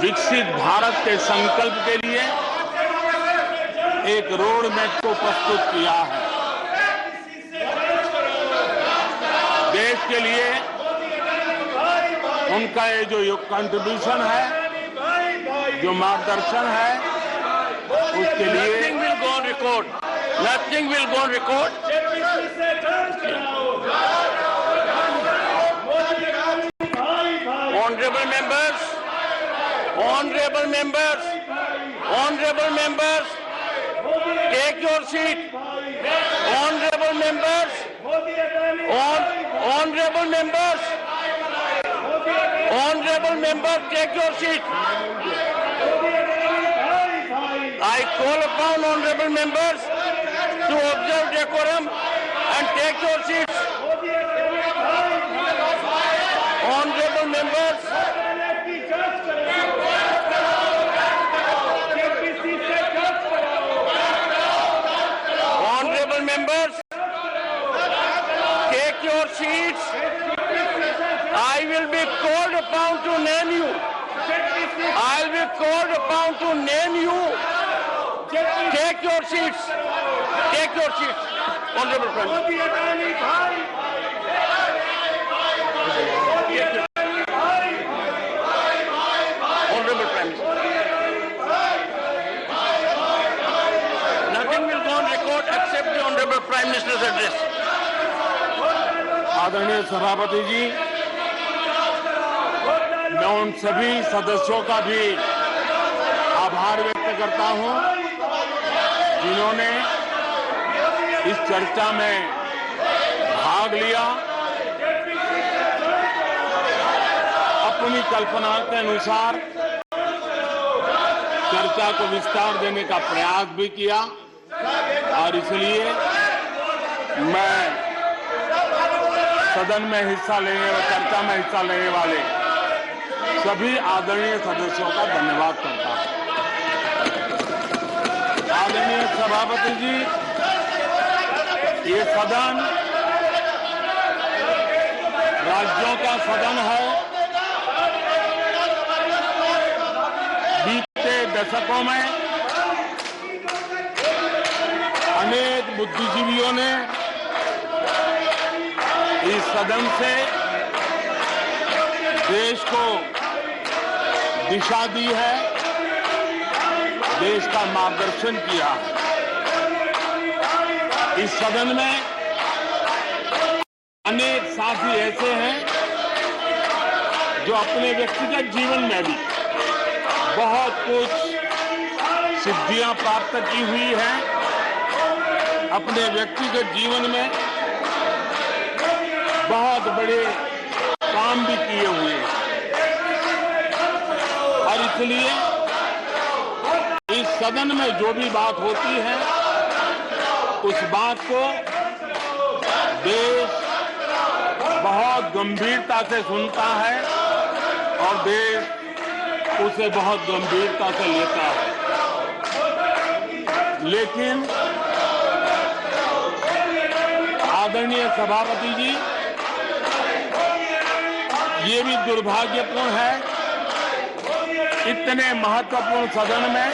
विकसित भारत के संकल्प के लिए एक रोड मैप को प्रस्तुत किया है। देश के लिए उनका ये जो कंट्रीब्यूशन है, जो मार्गदर्शन है, उसके लिए Nothing will go on record. Nothing will go on record. Honorable members, honorable members, honorable members, take your seat. Honorable members, honorable members, honorable members, take your seat. I call upon honorable members to observe decorum and take your seats. Honorable members, honorable members, take your seats. I will be called upon to name you. I will be called upon to name you. Take your seats. Take your seats. Honorable friends. Honorable friends. Nothing will go on record except the Honorable Prime Minister's address. आदरणीय सभापति जी, मैं उन सभी सदस्यों का भी आभार व्यक्त करता हूं जिन्होंने इस चर्चा में भाग लिया, अपनी कल्पना के अनुसार चर्चा को विस्तार देने का प्रयास भी किया और इसलिए मैं सदन में हिस्सा लेने और चर्चा में हिस्सा लेने वाले सभी आदरणीय सदस्यों का धन्यवाद करता हूं। आदरणीय सभापति जी, ये सदन राज्यों का सदन है। बीते दशकों में अनेक बुद्धिजीवियों ने इस सदन से देश को दिशा दी है, देश का मार्गदर्शन किया है। इस सदन में अनेक साथी ऐसे हैं जो अपने व्यक्तिगत जीवन में भी बहुत कुछ सिद्धियां प्राप्त की हुई हैं, अपने व्यक्तिगत जीवन में बहुत बड़े काम भी किए हुए हैं और इसलिए इस सदन में जो भी बात होती है उस बात को देश बहुत गंभीरता से सुनता है और देश उसे बहुत गंभीरता से लेता है। लेकिन आदरणीय सभापति जी, ये भी दुर्भाग्यपूर्ण है, इतने महत्वपूर्ण सदन में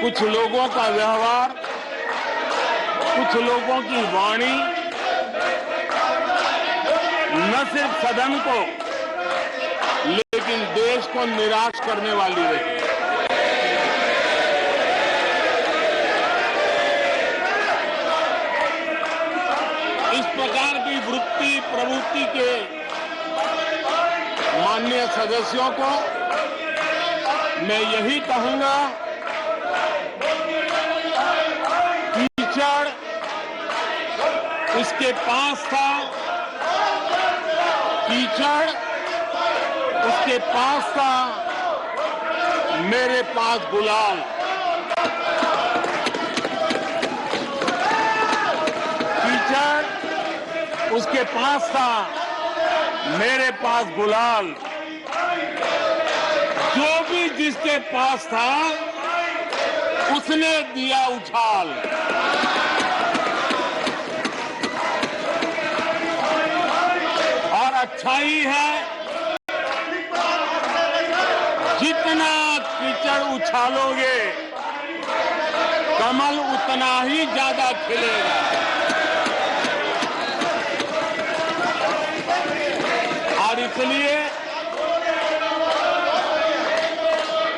कुछ लोगों का व्यवहार, कुछ लोगों की वाणी न सिर्फ सदन को लेकिन देश को निराश करने वाली रही। इस प्रकार की वृत्ति प्रवृत्ति के माननीय सदस्यों को मैं यही कहूंगा, कीचड़ उसके पास था, कीचड़ उसके पास था, मेरे पास गुलाल। कीचड़ उसके पास था, मेरे पास गुलाल। जो भी जिसके पास था उसने दिया उछाल। और अच्छाई है जितना कीचड़ उछालोगे कमल उतना ही ज्यादा खिलेगा। और इसलिए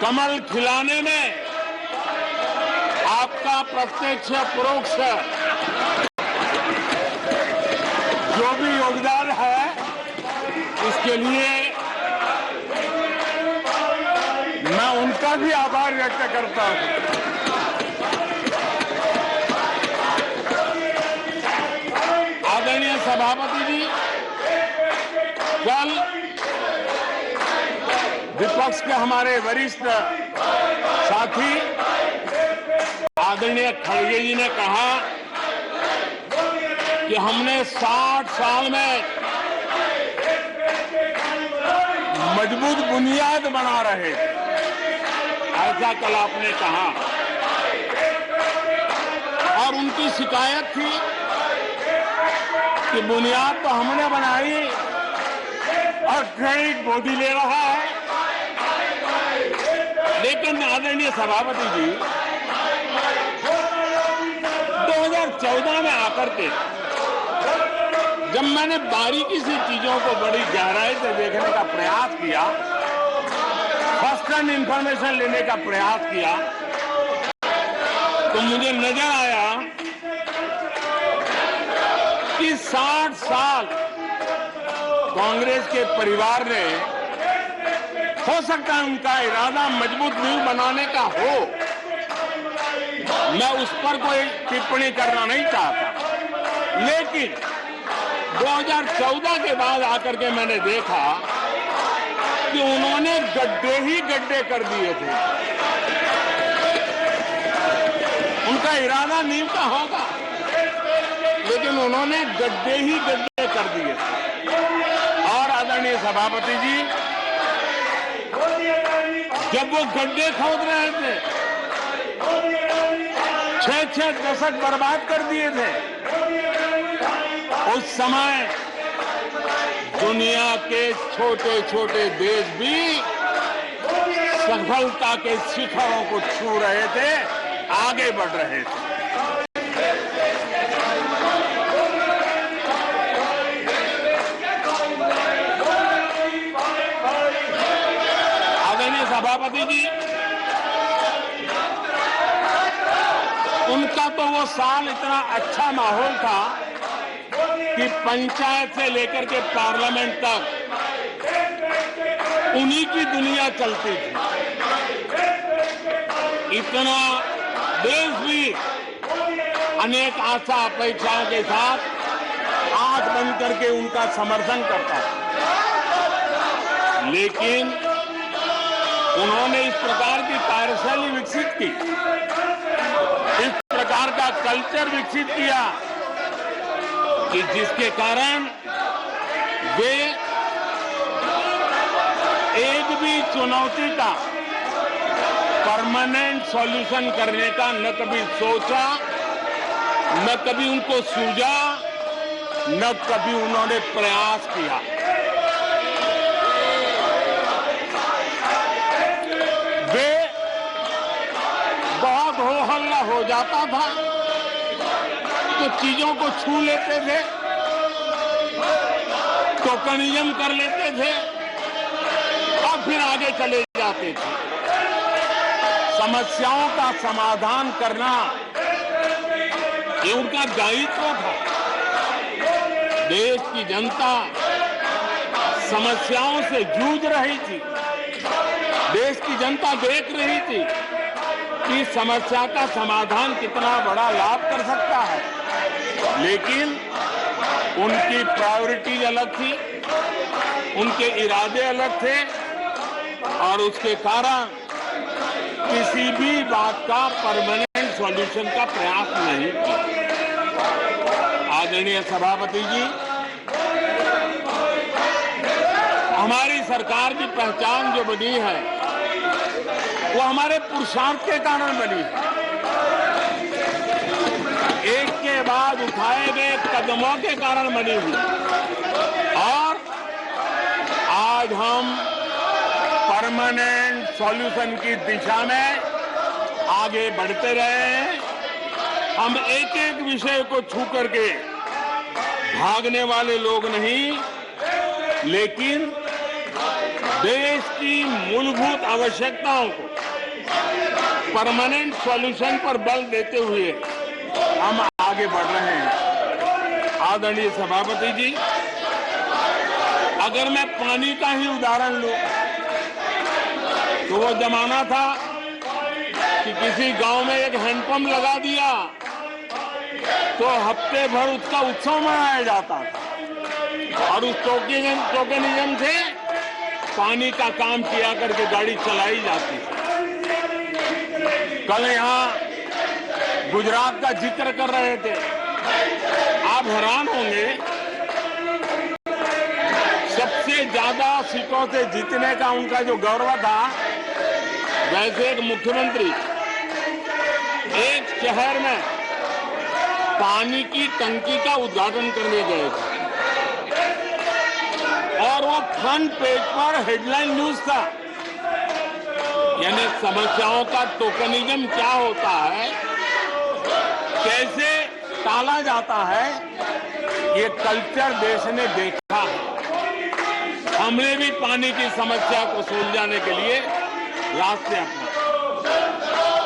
कमल खिलाने में आपका प्रत्यक्ष परोक्ष जो भी योगदान है, इसके लिए मैं उनका भी आभार व्यक्त करता हूं। आदरणीय सभापति जी, कल विपक्ष के हमारे वरिष्ठ साथी आदरणीय खड़गे जी ने कहा कि हमने 60 साल में मजबूत बुनियाद बना रहे, ऐसा कल आपने कहा। और उनकी शिकायत थी कि बुनियाद तो हमने बनाई और क्रेडिट मोदी ले रहा है। लेकिन आदरणीय सभापति जी, 2014 में आकर के जब मैंने बारीकी से चीजों को बड़ी गहराई से देखने का प्रयास किया, फर्स्ट हैंड इंफॉर्मेशन लेने का प्रयास किया, तो मुझे नजर आया कि 60 साल कांग्रेस के परिवार ने, हो सकता है उनका इरादा मजबूत नींव बनाने का हो, मैं उस पर कोई टिप्पणी करना नहीं चाहता, लेकिन 2014 के बाद आकर के मैंने देखा कि उन्होंने गड्ढे ही गड्ढे कर दिए थे। उनका इरादा नींव का होगा, लेकिन उन्होंने गड्ढे ही गड्ढे कर दिए थे। और आदरणीय सभापति जी, जब वो गड्ढे खोद रहे थे, 6 दशक बर्बाद कर दिए थे, उस समय दुनिया के छोटे छोटे देश भी सफलता के शिखरों को छू रहे थे, आगे बढ़ रहे थे। आदरणीय सभापति जी, उनका तो वो साल इतना अच्छा माहौल था कि पंचायत से लेकर के पार्लियामेंट तक उन्हीं की दुनिया चलती थी। इतना देश भी अनेक आशा अपेक्षाओं के साथ आंख बंद करके उनका समर्थन करता था, लेकिन उन्होंने इस प्रकार की कार्यशैली विकसित की, इस प्रकार का कल्चर विकसित किया कि जिसके कारण वे एक भी चुनौती का परमानेंट सॉल्यूशन करने का न कभी सोचा, न कभी उनको सूझा, न कभी उन्होंने प्रयास किया। वे बहुत हो हल्ला हो जाता था तो चीजों को छू लेते थे, टोकनिज्म कर लेते थे और फिर आगे चले जाते थे। समस्याओं का समाधान करना ये उनका दायित्व था। देश की जनता समस्याओं से जूझ रही थी, देश की जनता देख रही थी कि समस्या का समाधान कितना बड़ा लाभ कर सकता है, लेकिन उनकी प्रायोरिटीज अलग थी, उनके इरादे अलग थे और उसके कारण किसी भी बात का परमानेंट सॉल्यूशन का प्रयास नहीं किया। आदरणीय सभापति जी, हमारी सरकार की पहचान जो बनी है वो हमारे पुरुषार्थ के कारण बनी है। एक के बाद उठाए गए कदमों के कारण बनी हुई और आज हम परमानेंट सॉल्यूशन की दिशा में आगे बढ़ते रहे हैं। हम एक एक विषय को छू करके भागने वाले लोग नहीं, लेकिन देश की मूलभूत आवश्यकताओं को परमानेंट सॉल्यूशन पर बल देते हुए हम आगे बढ़ रहे हैं। आदरणीय सभापति जी, अगर मैं पानी का ही उदाहरण लूं तो वो जमाना था कि किसी गांव में एक हैंडपंप लगा दिया तो हफ्ते भर उसका उत्सव मनाया जाता था और उस टोकनिज्म से पानी का काम किया करके गाड़ी चलाई जाती थी। कल यहां गुजरात का जिक्र कर रहे थे, आप हैरान होंगे, सबसे ज्यादा सीटों से जीतने का उनका जो गौरव था, वैसे एक मुख्यमंत्री एक शहर में पानी की टंकी का उद्घाटन करने गए थे और वो फ्रंट पेज पर हेडलाइन न्यूज था। यानी समस्याओं का टोकनिज्म क्या होता है, कैसे टाला जाता है, ये कल्चर देश ने देखा है। हमने भी पानी की समस्या को सुलझाने के लिए रास्ते अपनाए।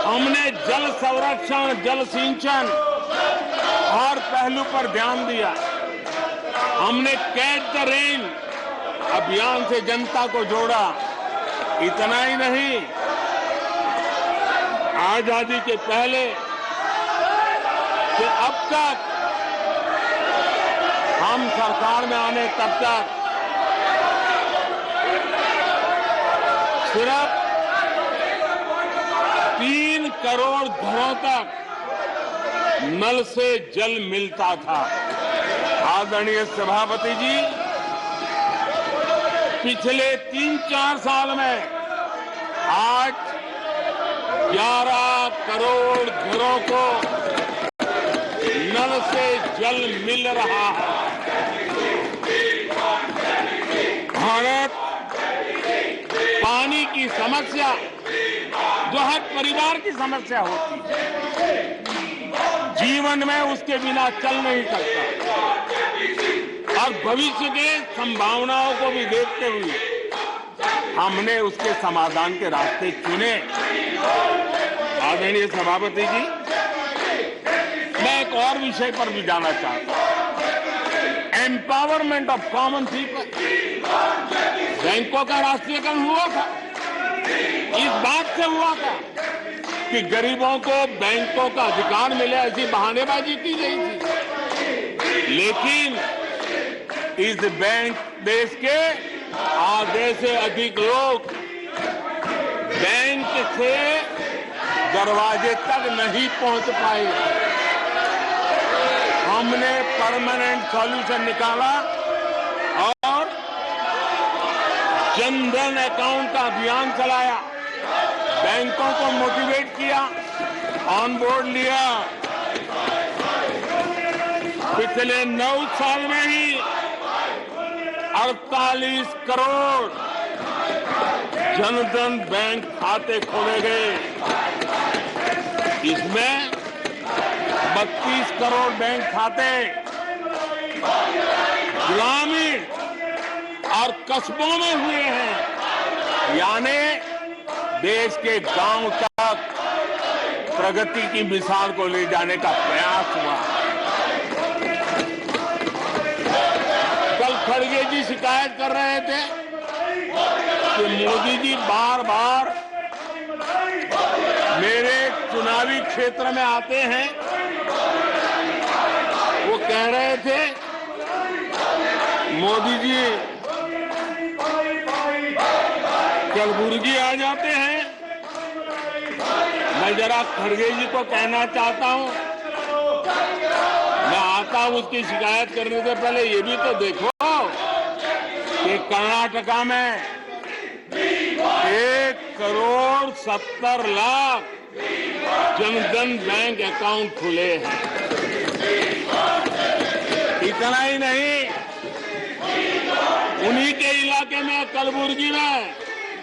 हमने जल संरक्षण, जल सिंचन हर पहलू पर ध्यान दिया। हमने कैच द रेन अभियान से जनता को जोड़ा। इतना ही नहीं, आजादी के पहले से अब तक हम सरकार में आने तब तक सिर्फ 3 करोड़ घरों तक नल से जल मिलता था। आदरणीय सभापति जी, पिछले 3-4 साल में आज 11 करोड़ घरों को नल से जल मिल रहा है। भारत पानी की समस्या जो हर परिवार की समस्या होती है, जीवन में उसके बिना चल नहीं सकता और भविष्य के संभावनाओं को भी देखते हुए हमने उसके समाधान के रास्ते चुने। आदरणीय सभापति जी, मैं एक और विषय पर भी जाना चाहता हूं। Empowerment of common people. बैंकों का राष्ट्रीयकरण हुआ था, इस बात से हुआ था कि गरीबों को बैंकों का अधिकार मिले, ऐसी बहानेबाजी की गई थी। लेकिन इस बैंक देश के आधे से अधिक लोग बैंक से दरवाजे तक नहीं पहुंच पाए। हमने परमानेंट सॉल्यूशन निकाला और जनधन अकाउंट का अभियान चलाया, बैंकों को मोटिवेट किया, ऑन बोर्ड लिया। पिछले 9 साल में ही 48 करोड़ जनधन बैंक खाते खोले गए। इसमें 32 करोड़ बैंक खाते ग्रामीण और कस्बों में हुए हैं। यानी देश के गांव तक प्रगति की मिसाल को ले जाने का प्रयास हुआ। कल खड़गे जी शिकायत कर रहे थे कि मोदी जी बार बार मेरे चुनावी क्षेत्र में आते हैं। वो कह रहे थे मोदी जी कलबुर्गी आ जाते हैं। मैं जरा खड़गे जी को कहना चाहता हूं, मैं आता हूं उसकी शिकायत करने से पहले ये भी तो देखो कि कर्नाटका में 1,70,00,000 जनधन बैंक अकाउंट खुले हैं। इतना ही नहीं, उन्हीं के इलाके में कलबुर्गी में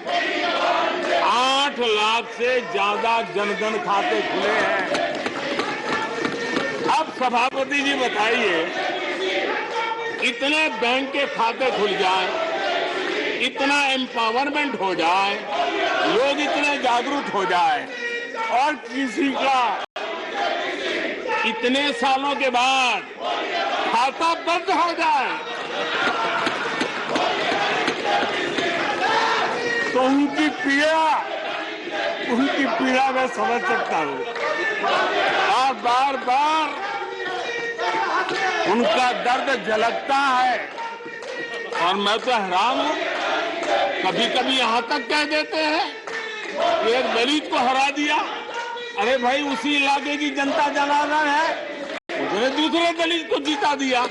8 लाख से ज्यादा जनधन खाते खुले हैं। अब सभापति जी बताइए, इतने बैंक के खाते खुल जाए, इतना एम्पावरमेंट हो जाए, लोग इतने जागरूक हो जाए और किसी का इतने सालों के बाद खाता बंद हो जाए तो उनकी पीड़ा मैं समझ सकता हूं और बार बार उनका दर्द झलकता है। और मैं तो हैरान हूं, कभी कभी यहां तक कह देते हैं एक दलित को हरा दिया। अरे भाई, उसी इलाके की जनता जनार्दन है, उसने दूसरे दलित को जीता दिया।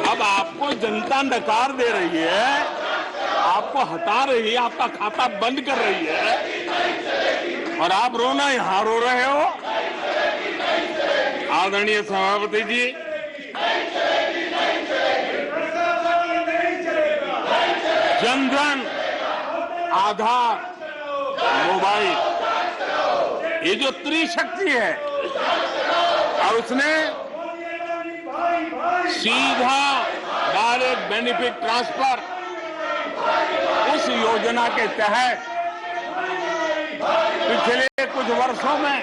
अब आपको जनता नकार दे रही है, आपको हटा रही है, आपका खाता बंद कर रही है और आप रोना यहां रो रहे हो। आदरणीय सभापति जी, जनधन, आधार, मोबाइल, ये जो त्रिशक्ति है और उसने सीधा डायरेक्ट बेनिफिट ट्रांसफर, उस योजना के तहत पिछले कुछ वर्षों में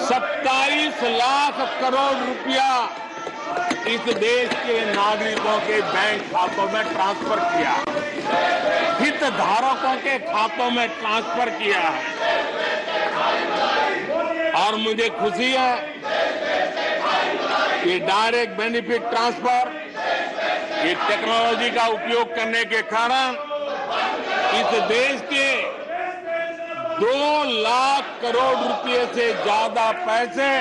27 लाख करोड़ रुपया इस देश के नागरिकों के बैंक खातों में ट्रांसफर किया, हितधारकों के खातों में ट्रांसफर किया है। और मुझे खुशी है कि डायरेक्ट बेनिफिट ट्रांसफर, ये टेक्नोलॉजी का उपयोग करने के कारण इस देश के 2 लाख करोड़ रुपए से ज्यादा पैसे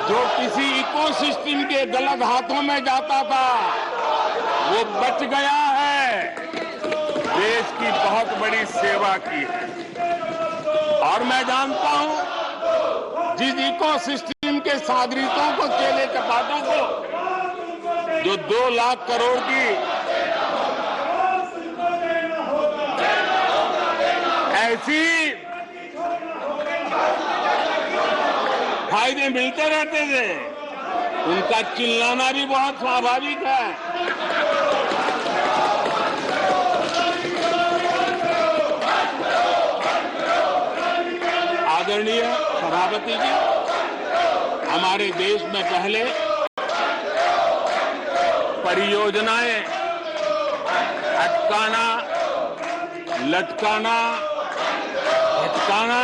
जो किसी इकोसिस्टम के गलत हाथों में जाता था, वो बच गया है। देश की बहुत बड़ी सेवा की है। और मैं जानता हूं, जिस इकोसिस्टम के सागरिकों को, केले चपाटों को जो 2 लाख करोड़ की ऐसी फायदे मिलते रहते थे, उनका चिल्लाना भी बहुत स्वाभाविक है। आदरणीय सभापति जी, हमारे देश में पहले परियोजनाएं अटकाना, लटकाना, भटकाना,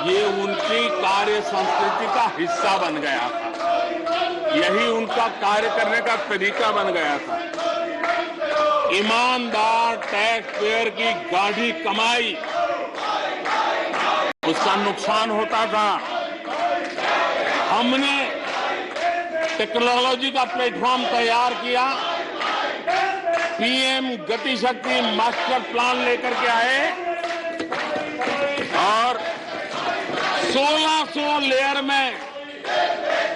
ये उनकी कार्य संस्कृति का हिस्सा बन गया था। यही उनका कार्य करने का तरीका बन गया था। ईमानदार टैक्स पेयर की गाढ़ी कमाई, उसका नुकसान होता था। हमने टेक्नोलॉजी का प्लेटफॉर्म तैयार किया, पीएम गति शक्ति मास्टर प्लान लेकर के आए और 1600 लेयर में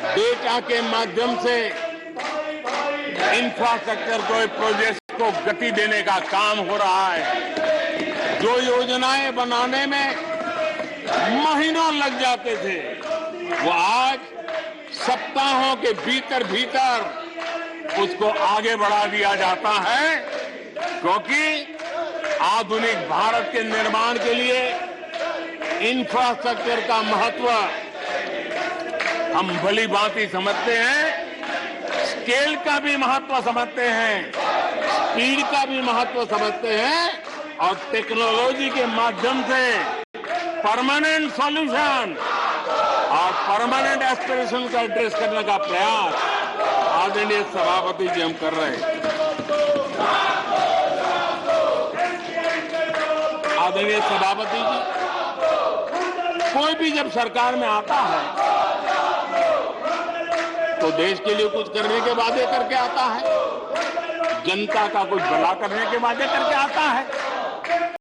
डेटा के माध्यम से इंफ्रास्ट्रक्चर को, प्रोजेक्ट को गति देने का काम हो रहा है। जो योजनाएं बनाने में महीनों लग जाते थे, वो आज सप्ताहों के भीतर भीतर उसको आगे बढ़ा दिया जाता है, क्योंकि आधुनिक भारत के निर्माण के लिए इंफ्रास्ट्रक्चर का महत्व हम भली भांति समझते हैं, स्केल का भी महत्व समझते हैं, स्पीड का भी महत्व समझते हैं और टेक्नोलॉजी के माध्यम से परमानेंट सॉल्यूशन और परमानेंट एस्पिरेशन का एड्रेस करने का प्रयास आदरणीय सभापति जी हम कर रहे हैं। आदरणीय सभापति जी, कोई भी जब सरकार में आता है तो देश के लिए कुछ करने के वादे करके आता है, जनता का कुछ भला करने के वादे करके आता है।